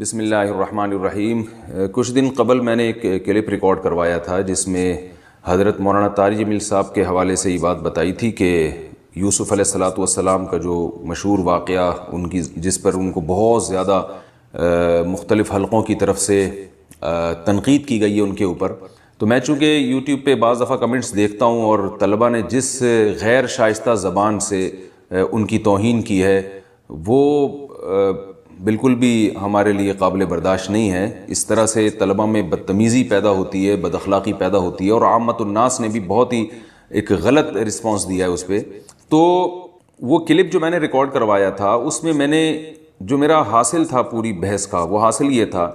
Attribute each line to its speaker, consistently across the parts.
Speaker 1: بسم اللہ الرحمن الرحیم۔ کچھ دن قبل میں نے ایک کلپ ریکارڈ کروایا تھا جس میں حضرت مولانا طارق جمیل صاحب کے حوالے سے یہ بات بتائی تھی کہ یوسف علیہ الصلاۃ والسلام کا جو مشہور واقعہ ان کی جس پر ان کو بہت زیادہ مختلف حلقوں کی طرف سے تنقید کی گئی ہے ان کے اوپر، تو میں چونکہ یوٹیوب پہ بعض دفعہ کمنٹس دیکھتا ہوں اور طلبہ نے جس غیر شائستہ زبان سے ان کی توہین کی ہے وہ بالکل بھی ہمارے لیے قابل برداشت نہیں ہے۔ اس طرح سے طلبہ میں بدتمیزی پیدا ہوتی ہے، بد اخلاقی پیدا ہوتی ہے، اور عامت الناس نے بھی بہت ہی ایک غلط رسپانس دیا ہے اس پہ۔ تو وہ کلپ جو میں نے ریکارڈ کروایا تھا اس میں نے جو میرا حاصل تھا پوری بحث کا، وہ حاصل یہ تھا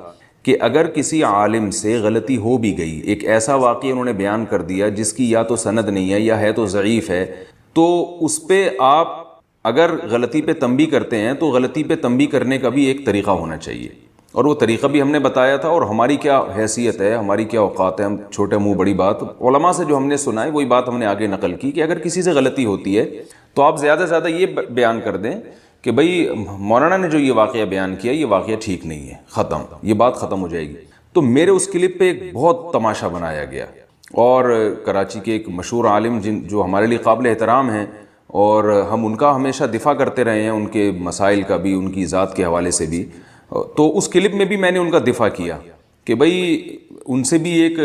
Speaker 1: کہ اگر کسی عالم سے غلطی ہو بھی گئی، ایک ایسا واقعہ انہوں نے بیان کر دیا جس کی یا تو سند نہیں ہے یا ہے تو ضعیف ہے، تو اس پہ آپ اگر غلطی پہ تنبیہ کرتے ہیں تو غلطی پہ تنبیہ کرنے کا بھی ایک طریقہ ہونا چاہیے، اور وہ طریقہ بھی ہم نے بتایا تھا، اور ہماری کیا حیثیت ہے، ہماری کیا اوقات ہے، ہم چھوٹے منہ بڑی بات، علماء سے جو ہم نے سنا ہے وہی بات ہم نے آگے نقل کی کہ اگر کسی سے غلطی ہوتی ہے تو آپ زیادہ سے زیادہ یہ بیان کر دیں کہ بھئی مولانا نے جو یہ واقعہ بیان کیا یہ واقعہ ٹھیک نہیں ہے، ختم، یہ بات ختم ہو جائے گی۔ تو میرے اس کلپ پہ ایک بہت تماشا بنایا گیا، اور کراچی کے ایک مشہور عالم جو ہمارے لیے قابل احترام ہیں اور ہم ان کا ہمیشہ دفاع کرتے رہے ہیں، ان کے مسائل کا بھی، ان کی ذات کے حوالے سے بھی، تو اس کلپ میں بھی میں نے ان کا دفاع کیا کہ بھئی ان سے بھی ایک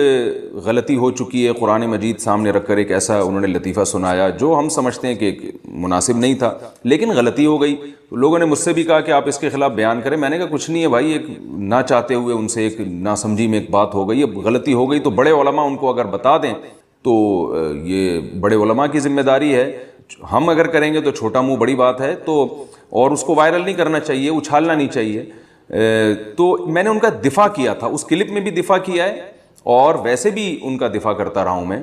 Speaker 1: غلطی ہو چکی ہے، قرآن مجید سامنے رکھ کر ایک ایسا انہوں نے لطیفہ سنایا جو ہم سمجھتے ہیں کہ مناسب نہیں تھا، لیکن غلطی ہو گئی۔ لوگوں نے مجھ سے بھی کہا کہ آپ اس کے خلاف بیان کریں، میں نے کہا کچھ نہیں ہے بھائی، ایک نہ چاہتے ہوئے ان سے ایک ناسمجھی میں ایک بات ہو گئی، اب غلطی ہو گئی تو بڑے علماء ان کو اگر بتا دیں تو یہ بڑے علماء کی ذمہ داری ہے، ہم اگر کریں گے تو چھوٹا منہ بڑی بات ہے، تو اور اس کو وائرل نہیں کرنا چاہیے، اچھالنا نہیں چاہیے۔ تو میں نے ان کا دفاع کیا تھا، اس کلپ میں بھی دفاع کیا ہے اور ویسے بھی ان کا دفاع کرتا رہا ہوں میں۔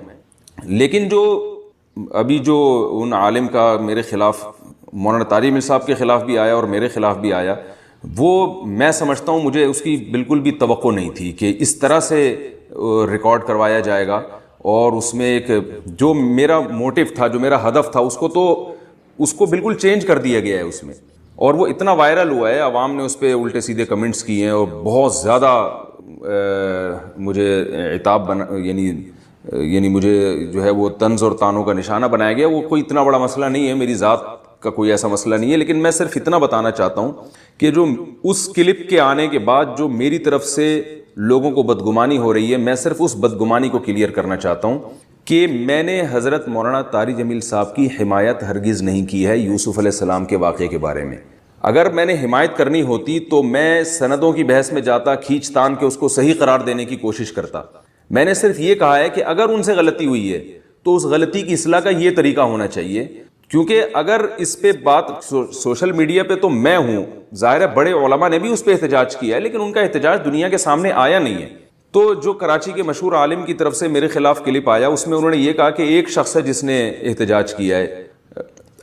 Speaker 1: لیکن جو ابھی جو ان عالم کا میرے خلاف مولانا طارق جمیل صاحب کے خلاف بھی آیا اور میرے خلاف بھی آیا، وہ میں سمجھتا ہوں مجھے اس کی بالکل بھی توقع نہیں تھی کہ اس طرح سے ریکارڈ کروایا جائے گا، اور اس میں ایک جو میرا موٹیو تھا، جو میرا ہدف تھا، اس کو بالکل چینج کر دیا گیا ہے اس میں، اور وہ اتنا وائرل ہوا ہے، عوام نے اس پہ الٹے سیدھے کمنٹس کیے ہیں اور بہت زیادہ مجھے عتاب یعنی مجھے جو ہے وہ طنز اور طعنوں کا نشانہ بنایا گیا۔ وہ کوئی اتنا بڑا مسئلہ نہیں ہے، میری ذات کا کوئی ایسا مسئلہ نہیں ہے، لیکن میں صرف اتنا بتانا چاہتا ہوں کہ جو اس کلپ کے آنے کے بعد جو میری طرف سے لوگوں کو بدگمانی ہو رہی ہے، میں صرف اس بدگمانی کو کلیئر کرنا چاہتا ہوں کہ میں نے حضرت مولانا طارق جمیل صاحب کی حمایت ہرگز نہیں کی ہے یوسف علیہ السلام کے واقعے کے بارے میں۔ اگر میں نے حمایت کرنی ہوتی تو میں سندوں کی بحث میں جاتا، کھینچ تان کے اس کو صحیح قرار دینے کی کوشش کرتا۔ میں نے صرف یہ کہا ہے کہ اگر ان سے غلطی ہوئی ہے تو اس غلطی کی اصلاح کا یہ طریقہ ہونا چاہیے، کیونکہ اگر اس پہ بات سوشل میڈیا پہ تو میں ہوں، ظاہر ہے بڑے علماء نے بھی اس پہ احتجاج کیا ہے، لیکن ان کا احتجاج دنیا کے سامنے آیا نہیں ہے۔ تو جو کراچی کے مشہور عالم کی طرف سے میرے خلاف کلپ آیا، اس میں انہوں نے یہ کہا کہ ایک شخص ہے جس نے احتجاج کیا ہے،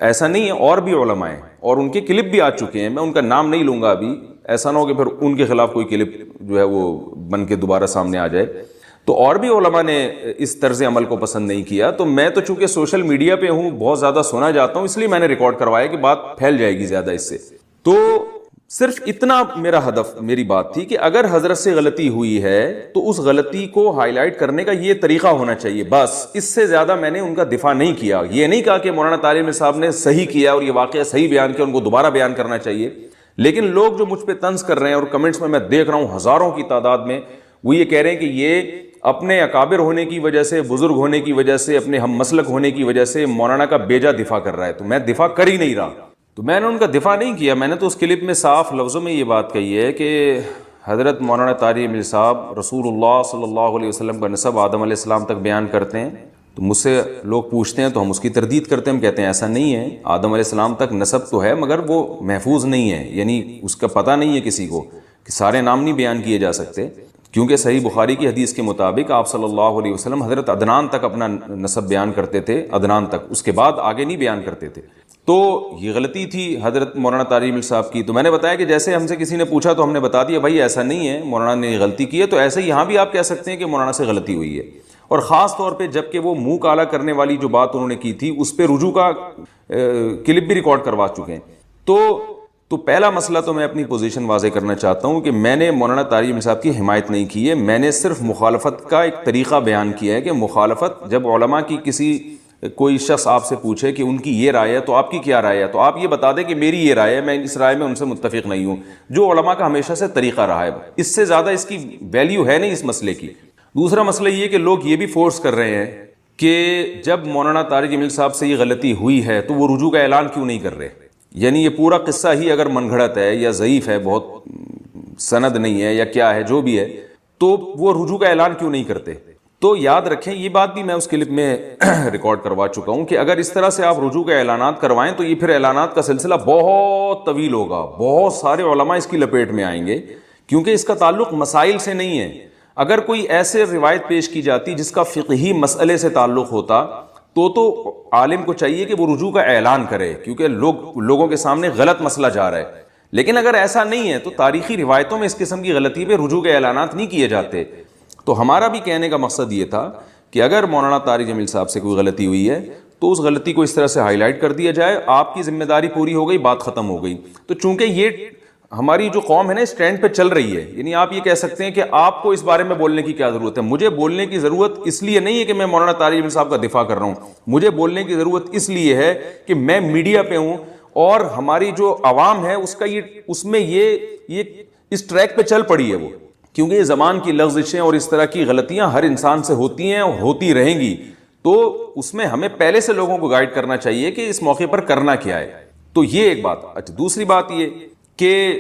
Speaker 1: ایسا نہیں ہے، اور بھی علماء ہیں اور ان کے کلپ بھی آ چکے ہیں، میں ان کا نام نہیں لوں گا ابھی، ایسا نہ ہو کہ پھر ان کے خلاف کوئی کلپ جو ہے وہ بن کے دوبارہ سامنے آ جائے۔ تو اور بھی علماء نے اس طرز عمل کو پسند نہیں کیا، تو میں تو چونکہ سوشل میڈیا پہ ہوں، بہت زیادہ سنا جاتا ہوں، اس لیے میں نے ریکارڈ کروایا کہ بات پھیل جائے گی زیادہ اس سے۔ تو صرف اتنا میرا ہدف، میری بات تھی کہ اگر حضرت سے غلطی ہوئی ہے تو اس غلطی کو ہائی لائٹ کرنے کا یہ طریقہ ہونا چاہیے، بس اس سے زیادہ میں نے ان کا دفاع نہیں کیا۔ یہ نہیں کہا کہ مولانا طارق جمیل صاحب نے صحیح کیا اور یہ واقعہ صحیح بیان کیا، ان کو دوبارہ بیان کرنا چاہیے، لیکن لوگ جو مجھ پہ طنز کر رہے ہیں اور کمنٹس میں دیکھ رہا ہوں ہزاروں کی تعداد میں، وہ یہ کہہ رہے ہیں کہ یہ اپنے اکابر ہونے کی وجہ سے، بزرگ ہونے کی وجہ سے، اپنے ہم مسلک ہونے کی وجہ سے مولانا کا بیجا دفاع کر رہا ہے، تو میں دفاع کر ہی نہیں رہا، تو میں نے ان کا دفاع نہیں کیا۔ میں نے تو اس کلپ میں صاف لفظوں میں یہ بات کہی ہے کہ حضرت مولانا طارق جمیل صاحب رسول اللہ صلی اللہ علیہ وسلم کا نسب آدم علیہ السلام تک بیان کرتے ہیں، تو مجھ سے لوگ پوچھتے ہیں تو ہم اس کی تردید کرتے ہیں، ہم کہتے ہیں ایسا نہیں ہے، آدم علیہ السلام تک نسب تو ہے مگر وہ محفوظ نہیں ہے، یعنی اس کا پتہ نہیں ہے کسی کو، کہ سارے نام نہیں بیان کیے جا سکتے، کیونکہ صحیح بخاری کی حدیث کے مطابق آپ صلی اللہ علیہ وسلم حضرت عدنان تک اپنا نسب بیان کرتے تھے، عدنان تک، اس کے بعد آگے نہیں بیان کرتے تھے۔ تو یہ غلطی تھی حضرت مولانا طارق جمیل صاحب کی۔ تو میں نے بتایا کہ جیسے ہم سے کسی نے پوچھا تو ہم نے بتا دیا بھائی ایسا نہیں ہے، مولانا نے غلطی کی ہے، تو ایسے یہاں بھی آپ کہہ سکتے ہیں کہ مولانا سے غلطی ہوئی ہے، اور خاص طور پہ جب کہ وہ منہ کالا کرنے والی جو بات انہوں نے کی تھی اس پہ رجوع کا کلپ بھی ریکارڈ کروا چکے ہیں۔ تو تو پہلا مسئلہ تو میں اپنی پوزیشن واضح کرنا چاہتا ہوں کہ میں نے مولانا طارق جمیل صاحب کی حمایت نہیں کی ہے، میں نے صرف مخالفت کا ایک طریقہ بیان کیا ہے کہ مخالفت جب علماء کی کسی کوئی شخص آپ سے پوچھے کہ ان کی یہ رائے ہے تو آپ کی کیا رائے ہے، تو آپ یہ بتا دیں کہ میری یہ رائے ہے، میں اس رائے میں ان سے متفق نہیں ہوں، جو علماء کا ہمیشہ سے طریقہ رہا ہے، اس سے زیادہ اس کی ویلیو ہے نہیں اس مسئلے کی۔ دوسرا مسئلہ یہ کہ لوگ یہ بھی فورس کر رہے ہیں کہ جب مولانا طارق جمیل صاحب سے یہ غلطی ہوئی ہے تو وہ رجوع کا اعلان کیوں نہیں کر رہے، یعنی یہ پورا قصہ ہی اگر من گھڑت ہے یا ضعیف ہے، بہت سند نہیں ہے یا کیا ہے جو بھی ہے، تو وہ رجوع کا اعلان کیوں نہیں کرتے۔ تو یاد رکھیں یہ بات بھی میں اس کلپ میں ریکارڈ کروا چکا ہوں کہ اگر اس طرح سے آپ رجوع کے اعلانات کروائیں تو یہ پھر اعلانات کا سلسلہ بہت طویل ہوگا، بہت سارے علماء اس کی لپیٹ میں آئیں گے، کیونکہ اس کا تعلق مسائل سے نہیں ہے۔ اگر کوئی ایسے روایت پیش کی جاتی جس کا فقہی مسئلے سے تعلق ہوتا تو عالم کو چاہیے کہ وہ رجوع کا اعلان کرے، کیونکہ لوگوں کے سامنے غلط مسئلہ جا رہا ہے۔ لیکن اگر ایسا نہیں ہے تو تاریخی روایتوں میں اس قسم کی غلطی پہ رجوع کے اعلانات نہیں کیے جاتے۔ تو ہمارا بھی کہنے کا مقصد یہ تھا کہ اگر مولانا طارق جمیل صاحب سے کوئی غلطی ہوئی ہے تو اس غلطی کو اس طرح سے ہائی لائٹ کر دیا جائے، آپ کی ذمہ داری پوری ہو گئی، بات ختم ہو گئی۔ تو چونکہ یہ ہماری جو قوم ہے نا اس ٹرینڈ پہ چل رہی ہے، یعنی آپ یہ کہہ سکتے ہیں کہ آپ کو اس بارے میں بولنے کی کیا ضرورت ہے۔ مجھے بولنے کی ضرورت اس لیے نہیں ہے کہ میں مولانا طارق جمیل صاحب کا دفاع کر رہا ہوں، مجھے بولنے کی ضرورت اس لیے ہے کہ میں میڈیا پہ ہوں اور ہماری جو عوام ہے اس میں یہ اس ٹریک پہ چل پڑی ہے وہ، کیونکہ یہ زبان کی لغزشیں اور اس طرح کی غلطیاں ہر انسان سے ہوتی ہیں اور ہوتی رہیں گی، تو اس میں ہمیں پہلے سے لوگوں کو گائیڈ کرنا چاہیے کہ اس موقع پر کرنا کیا ہے۔ تو یہ ایک بات۔ اچھا، دوسری بات یہ کہ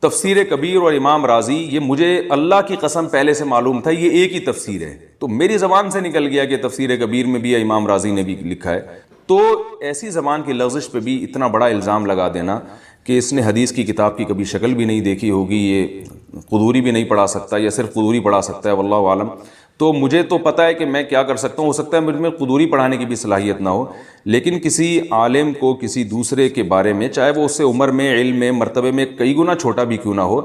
Speaker 1: تفسیر کبیر اور امام رازی، یہ مجھے اللہ کی قسم پہلے سے معلوم تھا یہ ایک ہی تفسیر ہے، تو میری زبان سے نکل گیا کہ تفسیر کبیر میں بھی امام رازی نے بھی لکھا ہے۔ تو ایسی زبان کی لغزش پہ بھی اتنا بڑا الزام لگا دینا کہ اس نے حدیث کی کتاب کی کبھی شکل بھی نہیں دیکھی ہوگی، یہ قدوری بھی نہیں پڑھا سکتا یا صرف قدوری پڑھا سکتا ہے، واللہ عالم۔ تو مجھے تو پتہ ہے کہ میں کیا کر سکتا ہوں، ہو سکتا ہے مجھ میں قدوری پڑھانے کی بھی صلاحیت نہ ہو، لیکن کسی عالم کو کسی دوسرے کے بارے میں، چاہے وہ اس سے عمر میں، علم میں، مرتبے میں کئی گنا چھوٹا بھی کیوں نہ ہو،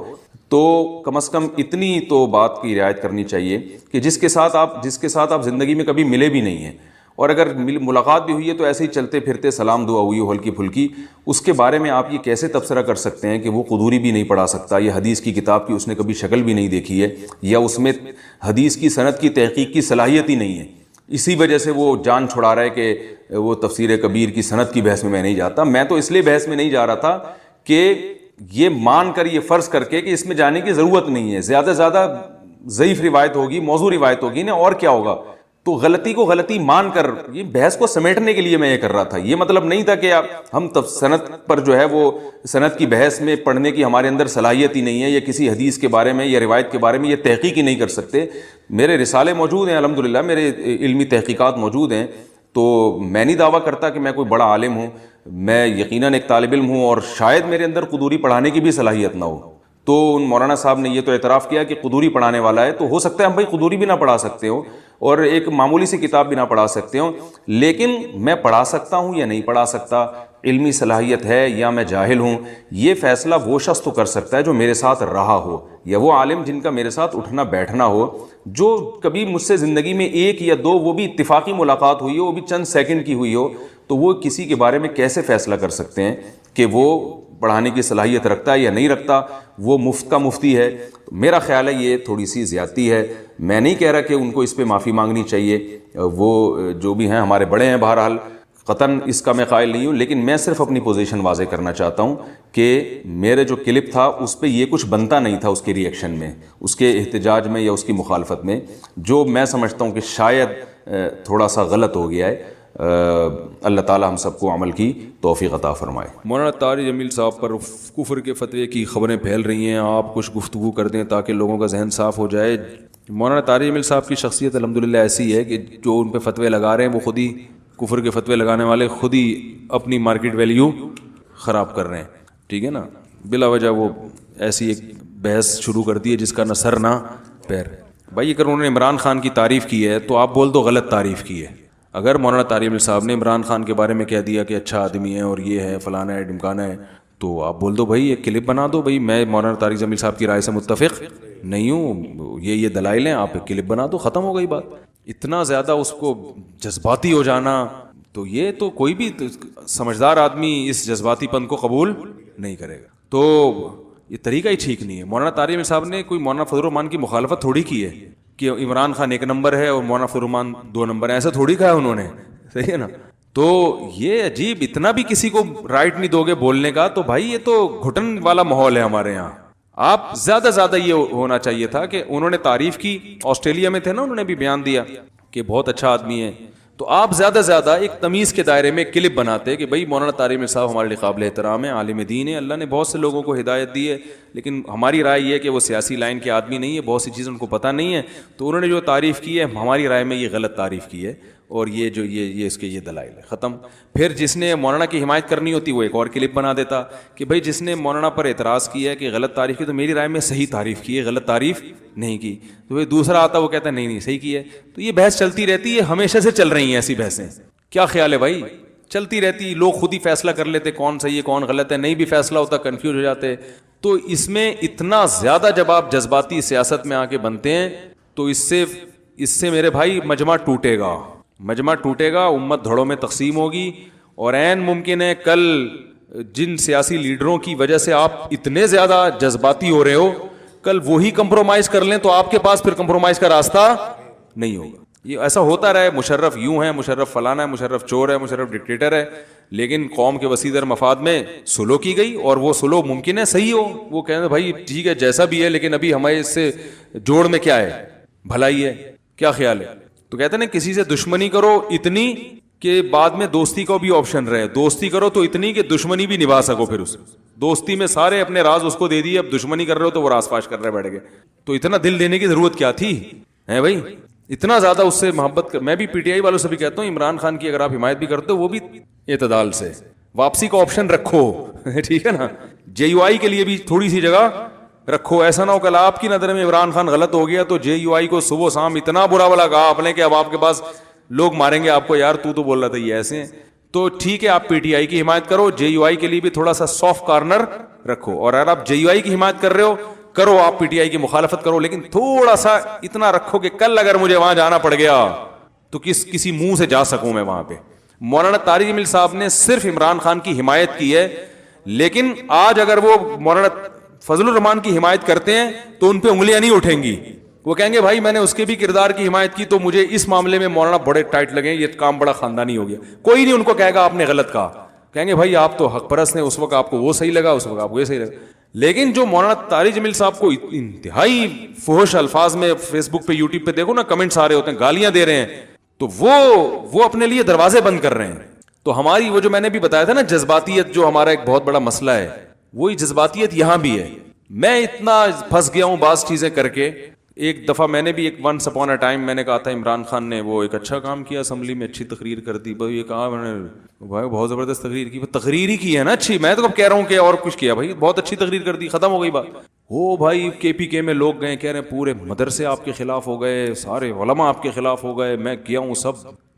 Speaker 1: تو کم از کم اتنی تو بات کی رعایت کرنی چاہیے کہ جس کے ساتھ آپ زندگی میں کبھی ملے بھی نہیں ہیں، اور اگر ملاقات بھی ہوئی ہے تو ایسے ہی چلتے پھرتے سلام دعا ہوئی ہو ہلکی پھلکی، اس کے بارے میں آپ یہ کیسے تبصرہ کر سکتے ہیں کہ وہ قدوری بھی نہیں پڑھا سکتا، یہ حدیث کی کتاب کی اس نے کبھی شکل بھی نہیں دیکھی ہے، یا اس میں حدیث کی سند کی تحقیق کی صلاحیت ہی نہیں ہے، اسی وجہ سے وہ جان چھڑا رہا ہے کہ وہ تفسیر کبیر کی سند کی بحث میں نہیں جاتا۔ میں تو اس لیے بحث میں نہیں جا رہا تھا کہ یہ مان کر، یہ فرض کر کے کہ اس میں جانے کی ضرورت نہیں ہے، زیادہ سے زیادہ ضعیف روایت ہوگی، موضوع روایت ہوگی نا، اور کیا ہوگا۔ تو غلطی کو غلطی مان کر، یہ بحث کو سمیٹنے کے لیے میں یہ کر رہا تھا، یہ مطلب نہیں تھا کہ ہم سند پر جو ہے وہ سند کی بحث میں پڑھنے کی ہمارے اندر صلاحیت ہی نہیں ہے، یا کسی حدیث کے بارے میں یا روایت کے بارے میں یہ تحقیق ہی نہیں کر سکتے۔ میرے رسالے موجود ہیں الحمدللہ، میرے علمی تحقیقات موجود ہیں، تو میں نہیں دعویٰ کرتا کہ میں کوئی بڑا عالم ہوں، میں یقیناً ایک طالب علم ہوں، اور شاید میرے اندر قدوری پڑھانے کی بھی صلاحیت نہ ہو۔ تو ان مولانا صاحب نے یہ تو اعتراف کیا کہ قدوری پڑھانے والا ہے، تو ہو سکتا ہے ہم بھائی قدوری بھی نہ پڑھا سکتے ہوں اور ایک معمولی سی کتاب بھی نہ پڑھا سکتے ہوں، لیکن میں پڑھا سکتا ہوں یا نہیں پڑھا سکتا، علمی صلاحیت ہے یا میں جاہل ہوں، یہ فیصلہ وہ شخص تو کر سکتا ہے جو میرے ساتھ رہا ہو، یا وہ عالم جن کا میرے ساتھ اٹھنا بیٹھنا ہو، جو کبھی مجھ سے زندگی میں ایک یا دو، وہ بھی اتفاقی ملاقات ہوئی ہو، وہ بھی چند سیکنڈ کی ہوئی ہو، تو وہ کسی کے بارے میں کیسے فیصلہ کر سکتے ہیں کہ وہ پڑھانے کی صلاحیت رکھتا ہے یا نہیں رکھتا، وہ مفت کا مفتی ہے۔ میرا خیال ہے یہ تھوڑی سی زیادتی ہے، میں نہیں کہہ رہا کہ ان کو اس پہ معافی مانگنی چاہیے، وہ جو بھی ہیں ہمارے بڑے ہیں، بہرحال قطعاً اس کا میں قائل نہیں ہوں، لیکن میں صرف اپنی پوزیشن واضح کرنا چاہتا ہوں کہ میرے جو کلپ تھا اس پہ یہ کچھ بنتا نہیں تھا، اس کے ری ایکشن میں، اس کے احتجاج میں یا اس کی مخالفت میں، جو میں سمجھتا ہوں کہ شاید تھوڑا سا غلط ہو گیا ہے۔ اللہ تعالی ہم سب کو عمل کی توفیق عطا فرمائے۔ مولانا طارق جمیل صاحب پر کفر کے فتوے کی خبریں پھیل رہی ہیں، آپ کچھ گفتگو کر دیں تاکہ لوگوں کا ذہن صاف ہو جائے۔ مولانا طارق جمیل صاحب کی شخصیت الحمدللہ ایسی ہے کہ جو ان پہ فتوے لگا رہے ہیں وہ خود ہی، کفر کے فتوے لگانے والے خود ہی اپنی مارکیٹ ویلیو خراب کر رہے ہیں، ٹھیک ہے نا، بلا وجہ وہ ایسی ایک بحث شروع کر دی ہے جس کا نہ سر نہ پیر۔ بھائی اگر انہوں نے عمران خان کی تعریف کی ہے تو آپ بول دو غلط تعریف کی ہے۔ اگر مولانا طارق جمیل صاحب نے عمران خان کے بارے میں کہہ دیا کہ اچھا آدمی ہے اور یہ ہے فلانا ہے ڈمکانا ہے، تو آپ بول دو بھائی ایک کلپ بنا دو، بھائی میں مولانا طارق جمیل صاحب کی رائے سے متفق نہیں ہوں، یہ دلائل ہیں، آپ ایک کلپ بنا دو، ختم ہو گئی بات۔ اتنا زیادہ اس کو جذباتی ہو جانا، تو یہ تو کوئی بھی سمجھدار آدمی اس جذباتی پن کو قبول نہیں کرے گا۔ تو یہ طریقہ ہی ٹھیک نہیں ہے. مولانا طارق جمیل صاحب نے کوئی مولانا فضل الرحمان کی مخالفت تھوڑی کی ہے کہ عمران خان 1 نمبر ہے اور مولانا فضل الرحمان 2 نمبر ہے, ایسا تھوڑی کہا انہوں نے, صحیح ہے نا. تو یہ عجیب, اتنا بھی کسی کو رائٹ نہیں دو گے بولنے کا, تو بھائی یہ تو گھٹن والا ماحول ہے ہمارے یہاں. آپ زیادہ یہ ہونا چاہیے تھا کہ انہوں نے تعریف کی, آسٹریلیا میں تھے نا, انہوں نے بھی بیان دیا کہ بہت اچھا آدمی ہے, تو آپ زیادہ ایک تمیز کے دائرے میں کلپ بناتے کہ بھائی مولانا طارق جمیل صاحب ہمارے لیے قابل احترام ہے, عالم دین ہے, اللہ نے بہت سے لوگوں کو ہدایت دی ہے, لیکن ہماری رائے یہ ہے کہ وہ سیاسی لائن کے آدمی نہیں ہے, بہت سی چیزیں ان کو پتہ نہیں ہے. تو انہوں نے جو تعریف کی ہے ہماری رائے میں یہ غلط تعریف کی ہے, اور یہ اس کے یہ دلائل ہے, ختم. پھر جس نے مولانا کی حمایت کرنی ہوتی وہ ایک اور کلپ بنا دیتا کہ بھائی جس نے مولانا پر اعتراض کیا ہے کہ غلط تعریف کی, تو میری رائے میں صحیح تعریف کی ہے, غلط تعریف نہیں کی. تو بھائی دوسرا آتا وہ کہتا ہے نہیں صحیح کی ہے. تو یہ بحث چلتی رہتی ہے, ہمیشہ سے چل رہی ہیں ایسی بحثیں. کیا خیال ہے بھائی؟ چلتی رہتی, لوگ خود ہی فیصلہ کر لیتے کون صحیح ہے کون غلط ہے, نہیں بھی فیصلہ ہوتا کنفیوز ہو جاتے. تو اس میں اتنا زیادہ جب آپ جذباتی سیاست میں آ کے بنتے ہیں تو اس سے میرے بھائی مجمع ٹوٹے گا, امت دھڑوں میں تقسیم ہوگی, اور عین ممکن ہے کل جن سیاسی لیڈروں کی وجہ سے آپ اتنے زیادہ جذباتی ہو رہے ہو, کل وہی کمپرومائز کر لیں تو آپ کے پاس پھر کمپرومائز کا راستہ نہیں ہوگا. یہ ایسا ہوتا رہے, مشرف یوں ہے, مشرف فلانا ہے, مشرف چور ہے, مشرف ڈکٹیٹر ہے, لیکن قوم کے وسیع در مفاد میں سلو کی گئی, اور وہ سلو ممکن ہے صحیح ہو, وہ کہتے ہیں بھائی ٹھیک ہے جیسا بھی ہے, لیکن ابھی ہمیں اس سے جوڑ میں کیا ہے, بھلائی ہے. کیا خیال ہے؟ تو کہتے ہیں نا کسی سے دشمنی کرو اتنی کہ بعد میں دوستی کا بھی آپشن رہے, دوستی کرو تو اتنی کہ دشمنی بھی نبھا سکو. پھر اس دوستی میں سارے اپنے راز اس کو دے دیے, اب دشمنی کر رہے ہو تو وہ راز فاش کر رہے بیٹھ گئے. تو اتنا دل دینے کی ضرورت کیا تھی ہے بھائی, اتنا زیادہ اس سے محبت میں بھی پی ٹی آئی والوں سے بھی کہتا ہوں عمران خان کی اگر آپ حمایت بھی کرتے ہو وہ بھی اعتدال سے, واپسی کا آپشن رکھو, ٹھیک ہے نا. جے یو آئی کے لیے بھی تھوڑی سی جگہ رکھو, ایسا نہ ہو کل آپ کی نظر میں عمران خان غلط ہو گیا تو جے یو آئی کو صبح شام اتنا برا بلا کہا آپ نے کہ اب آپ کے پاس لوگ ماریں گے آپ کو, یار تو بول رہا تھا یہ ایسے ہیں. تو ٹھیک ہے آپ پی ٹی آئی کی حمایت کرو, جے یو آئی کے لیے بھی تھوڑا سا سافٹ کارنر رکھو, اور اگر آپ جے یو آئی کی حمایت کر رہے ہو کرو, آپ پی ٹی آئی کی مخالفت کرو, لیکن تھوڑا سا اتنا رکھو کہ کل اگر مجھے وہاں جانا پڑ گیا تو کسی منہ سے جا سکوں میں وہاں پہ. مولانا طارق جمیل صاحب نے صرف عمران خان کی حمایت کی ہے, لیکن آج اگر وہ مولانا فضل الرحمان کی حمایت کرتے ہیں تو ان پہ انگلیاں نہیں اٹھیں گی. وہ کہیں گے بھائی میں نے اس کے بھی کردار کی حمایت کی تو مجھے اس معاملے میں مولانا بڑے ٹائٹ لگے, یہ کام بڑا خاندانی ہو گیا. کوئی نہیں ان کو کہے گا آپ نے غلط کہا, کہیں گے بھائی آپ تو حق پرست ہیں, اس وقت آپ کو وہ صحیح لگا, اس وقت آپ کو یہ صحیح لگا. لیکن جو مولانا طارق جمیل صاحب کو انتہائی فحش الفاظ میں فیس بک پہ یوٹیوب پہ دیکھو نا کمنٹس آ رہے ہوتے ہیں, گالیاں دے رہے ہیں, تو وہ اپنے لیے دروازے بند کر رہے ہیں. تو ہماری وہ جو میں نے بھی بتایا تھا نا جذباتیت جو ہمارا ایک بہت بڑا مسئلہ ہے, وہی جذباتیت یہاں بھی ہے. میں اتنا پھنس گیا ہوں بعض چیزیں کر کے. ایک دفعہ میں نے بھی ایک ونس اپون اے ٹائم میں نے کہا تھا عمران خان نے وہ ایک اچھا کام کیا, اسمبلی میں اچھی تقریر کر دی. بھائی یہ کہا میں نے بھائی بہت زبردست تقریر کی, تقریر ہی کی ہے نا اچھی, میں تو اب کہہ رہا ہوں کہ اور کچھ کیا, بھائی بہت اچھی تقریر کر دی, ختم ہو گئی بات. ہو بھائی کے پی کے میں لوگ گئے کہہ رہے ہیں پورے مدرسے آپ کے خلاف ہو گئے, سارے علماء آپ کے خلاف ہو گئے. میں گیا ہوں سب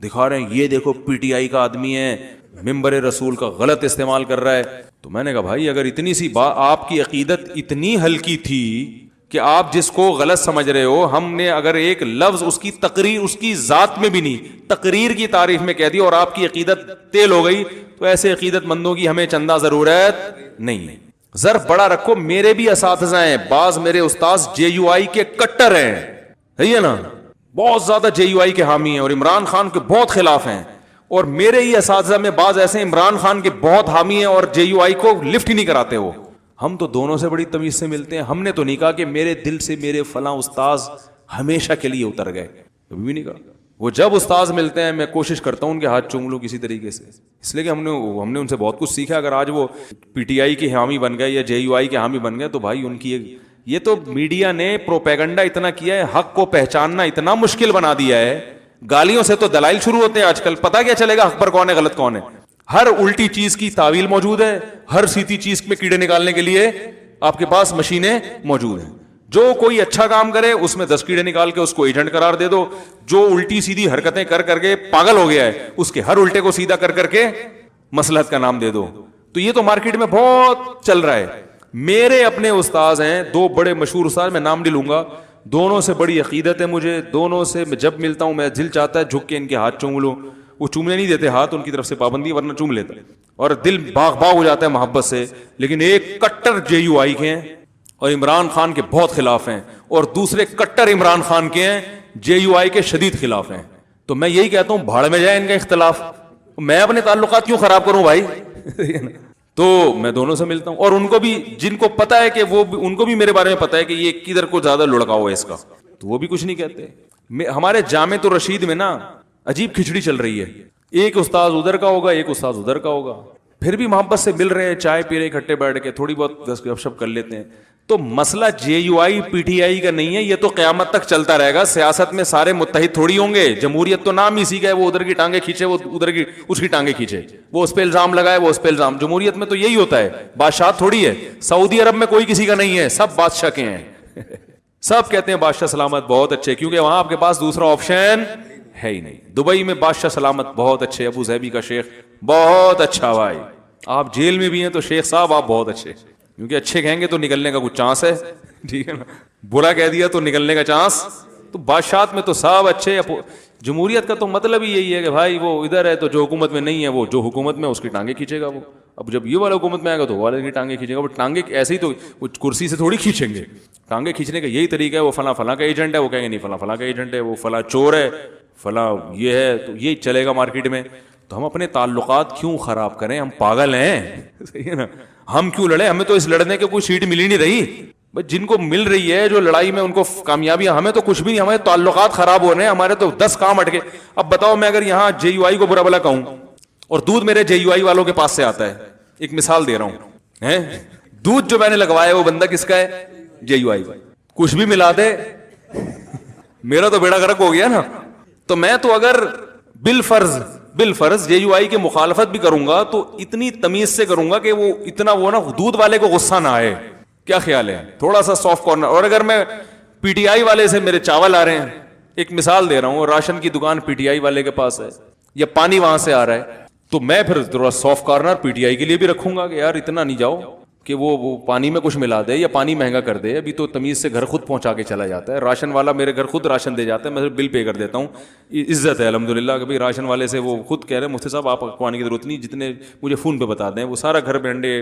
Speaker 1: دکھا رہے ہیں یہ دیکھو پی ٹی آئی کا آدمی ہے, ممبر رسول کا غلط استعمال کر رہا ہے. تو میں نے کہا بھائی اگر اتنی سی بات, آپ کی عقیدت اتنی ہلکی تھی کہ آپ جس کو غلط سمجھ رہے ہو, ہم نے اگر ایک لفظ اس کی تقریر اس کی ذات میں بھی نہیں تقریر کی تعریف میں کہہ دی اور آپ کی عقیدت تیل ہو گئی, تو ایسے عقیدت مندوں کی ہمیں چندہ ضرورت نہیں. ظرف بڑا رکھو. میرے بھی اساتذہ ہیں, بعض میرے استاذ جے یو آئی کے کٹر ہیں, ہے نا, بہت زیادہ جے یو آئی کے حامی ہیں اور عمران خان کے بہت خلاف ہیں. اور میرے ہی اساتذہ میں بعض ایسے عمران خان کے بہت حامی ہیں اور جے یو آئی کو لفٹ ہی نہیں کراتے. وہ ہم تو دونوں سے بڑی تمیز سے ملتے ہیں. ہم نے تو نہیں کہا کہ میرے دل سے میرے فلاں استاذ ہمیشہ کے لیے اتر گئے, کبھی بھی نہیں کہا. وہ جب استاذ ملتے ہیں میں کوشش کرتا ہوں ان کے ہاتھ چوم لوں کسی طریقے سے, اس لیے کہ ہم نے ان سے بہت کچھ سیکھا. اگر آج وہ پی ٹی آئی کے حامی بن گئے یا جے یو آئی کے حامی بن گئے تو بھائی ان کی یہ تو میڈیا نے پروپیگنڈا اتنا کیا ہے, حق کو پہچاننا اتنا مشکل بنا دیا ہے. گالیوں سے تو دلائل شروع ہوتے ہیں آج کل. پتہ کیا چلے گا حق پر کون ہے غلط کون ہے؟ ہر الٹی چیز کی تعویل موجود ہے, ہر سیدھی چیز میں کیڑے نکالنے کے لیے آپ کے پاس مشینیں موجود ہیں. جو کوئی اچھا کام کرے اس میں 10 کیڑے نکال کے اس کو ایجنٹ قرار دے دو. جو الٹی سیدھی حرکتیں کر کے پاگل ہو گیا ہے اس کے ہر الٹے کو سیدھا کر کے مصلحت کا نام دے دو. تو یہ تو مارکیٹ میں بہت چل رہا ہے. میرے اپنے استاذ ہیں, 2 بڑے مشہور استاذ, میں نام نہیں لوں گا, دونوں سے بڑی عقیدت ہے مجھے. دونوں سے جب ملتا ہوں میں دل چاہتا ہے جھک کے ان کے ہاتھ چوم لوں. وہ چومنے نہیں دیتے ہاتھ، ان کی طرف سے پابندی ہے، ورنہ چوم لیتا ہے اور دل باغ باغ ہو جاتا ہے محبت سے. لیکن ایک کٹر JUI کے ہیں اور عمران خان کے بہت خلاف ہیں، اور دوسرے کٹر عمران خان کے ہیں، JUI کے شدید خلاف ہیں. تو میں یہی کہتا ہوں بھاڑ میں جائے ان کا اختلاف، میں اپنے تعلقات کیوں خراب کروں بھائی. تو میں دونوں سے ملتا ہوں، اور ان کو بھی جن کو پتا ہے کہ وہ ان کو بھی میرے بارے میں پتا ہے کہ یہ کدھر کو زیادہ لڑکاؤ ہے اس کا، تو وہ بھی کچھ نہیں کہتے. ہمارے جامع الرشید میں نا عجیب کھچڑی چل رہی ہے، ایک استاد ادھر کا ہوگا ایک استاد ادھر کا ہوگا، پھر بھی محبت سے مل رہے ہیں، چائے پی رہے اکٹھے بیٹھ کے، تھوڑی بہت گپ شپ کر لیتے ہیں. تو مسئلہ JUI PTI کا نہیں ہے، یہ تو قیامت تک چلتا رہے گا. سیاست میں سارے متحد تھوڑی ہوں گے. جمہوریت تو نام اسی کا ہے، وہ ادھر کی ٹانگیں کھینچے وہ ادھر کی اس کی ٹانگیں کھینچے، وہ اس پہ الزام لگائے وہ اس پہ الزام. جمہوریت میں تو یہی ہوتا ہے، بادشاہ تھوڑی ہے. سعودی عرب میں کوئی کسی کا نہیں ہے، سب بادشاہ کے ہیں. سب کہتے ہیں بادشاہ سلامت بہت اچھے، کیونکہ وہاں آپ کے پاس دوسرا آپشن ہے ہی نہیں. دبئی میں بادشاہ سلامت بہت اچھے، ابو ظہبی کا شیخ بہت اچھا بھائی. آپ جیل میں بھی ہیں تو شیخ صاحب آپ بہت اچھے، کیونکہ اچھے کہیں گے تو نکلنے کا کچھ چانس ہے، ٹھیک ہے نا. برا کہہ دیا تو نکلنے کا چانس. تو بادشاہت میں تو سب اچھے. جمہوریت کا تو مطلب ہی یہی ہے کہ بھائی وہ ادھر ہے تو جو حکومت میں نہیں ہے وہ جو حکومت میں اس کی ٹانگیں کھینچے گا وہ. اب جب یہ والا حکومت میں آئے گا تو والے کی ٹانگیں کھینچے گا. وہ ٹانگیں ایسے ہی تو کرسی سے تھوڑی کھینچیں گے. ٹانگیں کھینچنے کا یہی طریقہ ہے. وہ فلاں فلاں کا ایجنٹ ہے، وہ کہیں گے نہیں فلاں فلاں کا ایجنٹ ہے، وہ فلاں چور ہے، فلاں یہ ہے، تو یہ چلے گا مارکیٹ میں. تو ہم اپنے تعلقات کیوں خراب کریں؟ ہم پاگل ہیں؟ صحیح ہے نا. ہم کیوں لڑیں؟ ہمیں تو اس لڑنے کے کوئی سیٹ ملی نہیں رہی. جن کو مل رہی ہے جو لڑائی میں ان کو کامیابی، ہمیں تو کچھ بھی نہیں. ہمارے تعلقات خراب ہو رہے ہیں، ہمارے تو 10 کام اٹکے. اب بتاؤ میں اگر یہاں JUI کو برا بلا کہوں اور دودھ میرے JUI والوں کے پاس سے آتا ہے، ایک مثال دے رہا ہوں، دودھ جو میں نے لگوایا وہ بندہ کس کا ہے؟ JUI. کچھ بھی ملا دے میرا تو بیڑا غرق ہو گیا نا. تو میں تو اگر بالفرض JUI کی مخالفت بھی کروں گا تو اتنی تمیز سے کروں گا کہ وہ اتنا وہ نا دودھ والے کو غصہ نہ آئے. کیا خیال ہے؟ تھوڑا سا سافٹ کارنر. اور اگر میں PTI والے سے میرے چاول آ رہے ہیں، ایک مثال دے رہا ہوں، راشن کی دکان PTI والے کے پاس ہے یا پانی وہاں سے آ رہا ہے، تو میں پھر تھوڑا سافٹ کارنر PTI کے لیے بھی رکھوں گا کہ یار اتنا نہیں جاؤ کہ وہ پانی میں کچھ ملا دے یا پانی مہنگا کر دے. ابھی تو تمیز سے گھر خود پہنچا کے چلا جاتا ہے. راشن والا میرے گھر خود راشن دے جاتا ہے، میں بل پے کر دیتا ہوں. عزت ہے الحمدللہ کہ بھائی راشن والے سے وہ خود کہہ رہے ہیں مفتی صاحب آپ کو آنے کی ضرورت نہیں، جتنے مجھے فون پہ بتا دیں وہ سارا گھر میں انڈے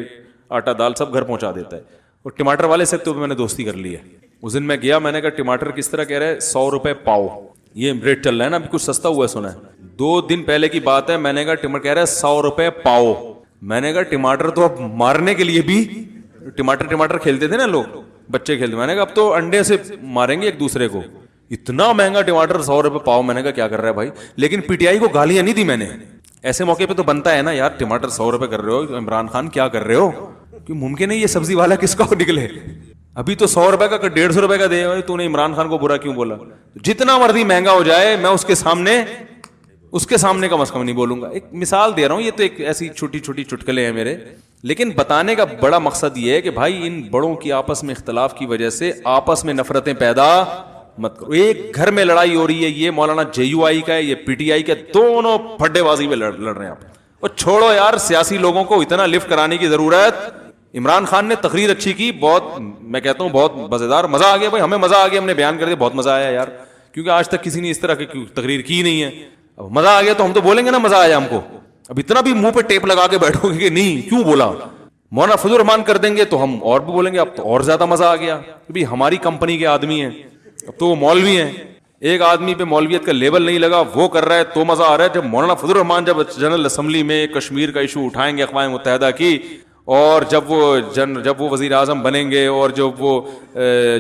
Speaker 1: آٹا دال سب گھر پہنچا دیتا ہے. اور ٹماٹر والے سے تو میں نے دوستی کر لی ہے. اس دن میں گیا، میں نے کہا ٹماٹر کس طرح کہہ رہے ہیں 100 روپے پاؤ، یہ ریٹ چل رہا ہے نا، ابھی کچھ سستا ہوا ہے سنا ہے. 2 دن پہلے کی بات ہے. میں نے کہا ٹماٹر کہہ رہا ہے 100 روپے پاؤ. میں نے کہا ٹماٹر تو اب مارنے کے لیے بھی ٹماٹر کھیلتے تھے نا لوگ، بچے کھیلتے. میں نے کہا اب تو انڈے سے ماریں گے ایک دوسرے کو. اتنا مہنگا ٹماٹر 100 روپے پاؤ. میں نے کہا کیا کر رہا ہے بھائی. لیکن PTI کو گالیاں نہیں دی میں نے. ایسے موقع پہ تو بنتا ہے نا یار، ٹماٹر 100 روپے کر رہے ہو عمران خان، کیا کر رہے ہو؟ کہ ممکن ہے یہ سبزی والا کس کا نکلے. ابھی تو 100 روپے کا 150 روپے کا دے. تو نے عمران خان کو برا کیوں بولا؟ جتنا مرضی مہنگا ہو جائے میں اس کے سامنے کم از کم نہیں بولوں گا. ایک مثال دے رہا ہوں، یہ تو ایک ایسی چھوٹی چھوٹی چٹکلے ہیں میرے، لیکن بتانے کا بڑا مقصد یہ ہے کہ بھائی ان بڑوں کی آپس میں اختلاف کی وجہ سے آپس میں نفرتیں پیدا مت کرو. ایک گھر میں لڑائی ہو رہی ہے، یہ مولانا JUI کا ہے، یہ PTI کا، دونوں پھڈے بازی میں لڑ رہے ہیں آپ. اور چھوڑو یار، سیاسی لوگوں کو اتنا لفٹ کرانے کی ضرورت. عمران خان نے تقریر اچھی کی، بہت میں کہتا ہوں بہت مزیدار، مزہ آ گیا بھائی، ہمیں مزہ آ گیا، ہم نے بیان کر دیا، بہت مزہ آیا یار، کیونکہ آج تک کسی نے اس طرح کی تقریر کی نہیں ہے. اب مزہ آ گیا تو ہم تو بولیں گے نا مزہ آیا ہم کو. اب اتنا بھی منہ پہ ٹیپ لگا کے بیٹھو گے کہ نہیں کیوں بولا، مولانا فضل الرحمان کر دیں گے تو ہم اور بھی بولیں گے اب تو اور زیادہ مزہ آ گیا. ابھی ہماری کمپنی کے آدمی ہیں، اب تو وہ مولوی ہیں. ایک آدمی پہ مولویت کا لیبل نہیں لگا، وہ کر رہا ہے تو مزہ آ رہا ہے. جب مولانا فضل الرحمان جب جنرل اسمبلی میں کشمیر کا ایشو اٹھائیں گے اقوام متحدہ کی، اور جب وہ وزیر اعظم بنیں گے اور جب وہ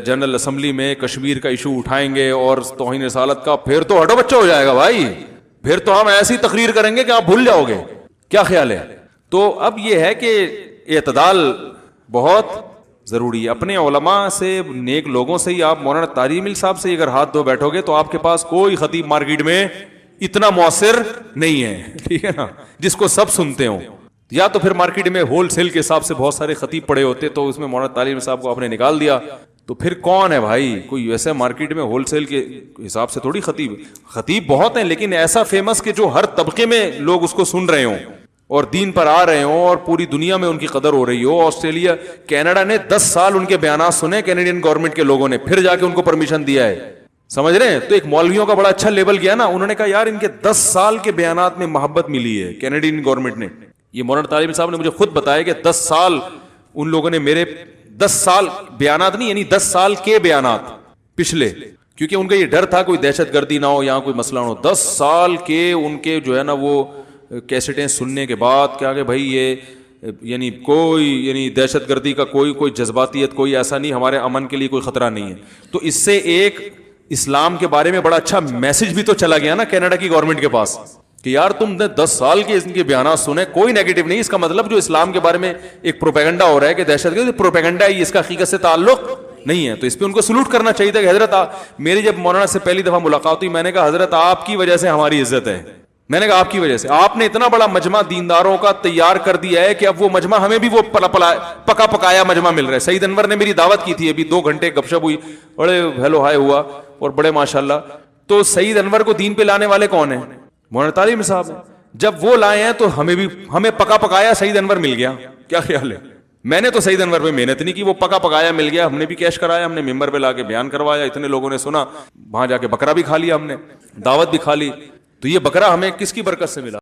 Speaker 1: جنرل اسمبلی میں کشمیر کا ایشو اٹھائیں گے اور توہین رسالت کا، پھر تو ہٹو بچہ ہو جائے گا بھائی. پھر تو ہم ایسی تقریر کریں گے کہ آپ بھول جاؤ گے. کیا خیال ہے؟ تو اب یہ ہے کہ اعتدال بہت ضروری ہے. اپنے علماء سے، نیک لوگوں سے ہی آپ مولانا طاہر جمیل صاحب سے اگر ہاتھ دھو بیٹھو گے تو آپ کے پاس کوئی خطیب مارکیٹ میں اتنا مؤثر نہیں ہے، ٹھیک ہے نا، جس کو سب سنتے ہوں. یا تو پھر مارکیٹ میں ہول سیل کے حساب سے بہت سارے خطیب پڑے ہوتے تو اس میں مولانا طاہر جمیل صاحب کو آپ نے نکال دیا. تو پھر کون ہے بھائی؟ کوئی ویسے مارکیٹ میں ہول سیل کے حساب سے تھوڑی خطیب بہت ہیں، لیکن ایسا فیمس کہ جو ہر طبقے میں لوگ اس کو سن رہے ہوں اور دین پر آ رہے ہوں اور پوری دنیا میں ان کی قدر ہو رہی ہو. آسٹریلیا، کینیڈا نے 10 سال ان کے بیانات سنے کینیڈین گورنمنٹ کے لوگوں نے، پھر جا کے ان کو پرمیشن دیا ہے. سمجھ رہے ہیں؟ تو ایک مولویوں کا بڑا اچھا لیبل گیا نا, انہوں نے کہا یار ان کے 10 سال کے بیانات میں محبت ملی ہے کینیڈین گورنمنٹ نے. یہ مولانا طارق صاحب نے مجھے خود بتایا کہ 10 سال ان لوگوں نے میرے 10 سال بیانات نہیں, یعنی 10 سال کے بیانات پچھلے, کیونکہ ان کا یہ ڈر تھا کوئی دہشت گردی نہ ہو, یہاں کوئی مسئلہ نہ ہو. 10 سال کے ان کے جو ہے نا وہ کیسٹیں سننے کے بعد کیا کہ بھائی یہ یعنی کوئی دہشت گردی کا کوئی جذباتیت کوئی ایسا نہیں, ہمارے امن کے لیے کوئی خطرہ نہیں ہے. تو اس سے ایک اسلام کے بارے میں بڑا اچھا میسج بھی تو چلا گیا نا کینیڈا کی گورنمنٹ کے پاس کہ یار تم نے 10 سال کے ان کے بیانات سنے, کوئی نیگیٹو نہیں. اس کا مطلب جو اسلام کے بارے میں ایک پروپیگنڈا ہو رہا ہے کہ دہشت گردی پروپیگنڈا ہے, اس کا حقیقت سے تعلق نہیں ہے. تو اس پہ ان کو سلوٹ کرنا چاہیے تھا کہ حضرت میری جب مولانا سے پہلی دفعہ ملاقات ہوئی میں نے کہا حضرت آپ کی وجہ سے ہماری عزت ہے. میں نے کہا آپ کی وجہ سے آپ نے اتنا بڑا مجمع دینداروں کا تیار کر دیا ہے کہ اب وہ مجمع ہمیں بھی وہ پکا پکایا مجمع مل رہا ہے. سعید انور نے میری دعوت کی تھی, ابھی 2 گھنٹے گپ شپ ہوئی, بڑے ہیلو ہائے ہوا اور بڑے ماشاءاللہ. تو سعید انور کو دین پہ لانے والے کون ہیں؟ مولانا طارق صاحب ہیں. جب وہ لائے ہیں تو ہمیں پکا پکایا سعید انور مل گیا. کیا خیال ہے؟ میں نے تو سعید انور پہ محنت نہیں کی, وہ پکا پکایا مل گیا. ہم نے بھی کیش کرایا, ہم نے ممبر پہ لا کے بیان کروایا, اتنے لوگوں نے سنا, وہاں جا کے بکرا بھی کھا لیا, ہم نے دعوت بھی کھا لی. تو یہ بکرا ہمیں کس کی برکت سے ملا؟